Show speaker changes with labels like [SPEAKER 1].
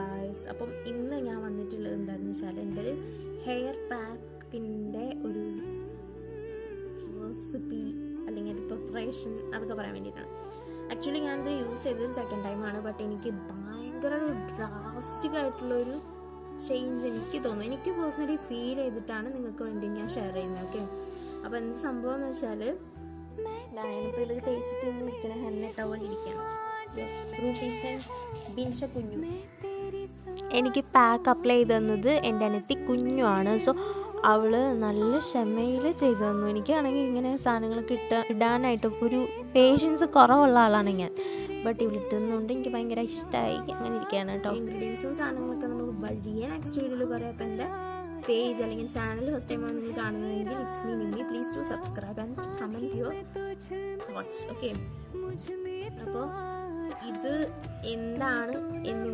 [SPEAKER 1] Guys. അപ്പം ഇന്ന് ഞാൻ വന്നിട്ടുള്ളത് എന്താണെന്ന് വെച്ചാൽ എൻ്റെ ഒരു ഹെയർ പാക്കിൻ്റെ ഒരു റെസിപ്പി അല്ലെങ്കിൽ ഒരു പ്രിപ്പറേഷൻ അതൊക്കെ പറയാൻ വേണ്ടിയിട്ടാണ്. ആക്ച്വലി ഞാനിത് യൂസ് ചെയ്തൊരു സെക്കൻഡ് ടൈമാണ്. ബട്ട് എനിക്ക് ഭയങ്കര ഒരു ഡ്രാസ്റ്റിക് ആയിട്ടുള്ളൊരു ചേഞ്ച് എനിക്ക് തോന്നുന്നു. എനിക്ക് പേഴ്സണലി ഫീൽ ചെയ്തിട്ടാണ് നിങ്ങൾക്ക് വേണ്ടി ഞാൻ ഷെയർ ചെയ്യുന്നത്. ഓക്കെ, അപ്പോൾ എന്ത് സംഭവം എന്ന് വെച്ചാൽ ഞാനിപ്പോൾ ഇത് തേച്ചിട്ട് ഇരിക്കണ ഹെന്ന ടവലിരിക്കുകയാണ്. ബിൻഷ കുഞ്ഞു എനിക്ക് പാക്ക് അപ്ലൈ ചെയ്ത് തന്നത് എൻ്റെ അനിയത്തി കുഞ്ഞുമാണ്. സോ അവൾ നല്ല ക്ഷമയിൽ ചെയ്തു തന്നു. എനിക്കാണെങ്കിൽ ഇങ്ങനെ സാധനങ്ങളൊക്കെ ഇടാനായിട്ട് ഒരു പേഷ്യൻസ് കുറവുള്ള ആളാണ് ഞാൻ. ബട്ട് ഇവിളിട്ടുന്നതുകൊണ്ട് എനിക്ക് ഭയങ്കര ഇഷ്ടമായി. അങ്ങനെ ഇരിക്കുകയാണ് കേട്ടോ. ഇൻഗ്രീഡിയൻസും സാധനങ്ങളൊക്കെ നമുക്ക് വഴിയെ നെക്സ്റ്റ് വീഡിയോയിൽ പറയാം. അപ്പോൾ എൻ്റെ പേജ് അല്ലെങ്കിൽ ചാനൽ ഫസ്റ്റ് ടൈമാണ് നിങ്ങൾ കാണുന്നതെങ്കിൽ it's me Nimmi. Please to subscribe and comment your thoughts. Okay, അപ്പോൾ ഇത് എന്താണ് എന്ന്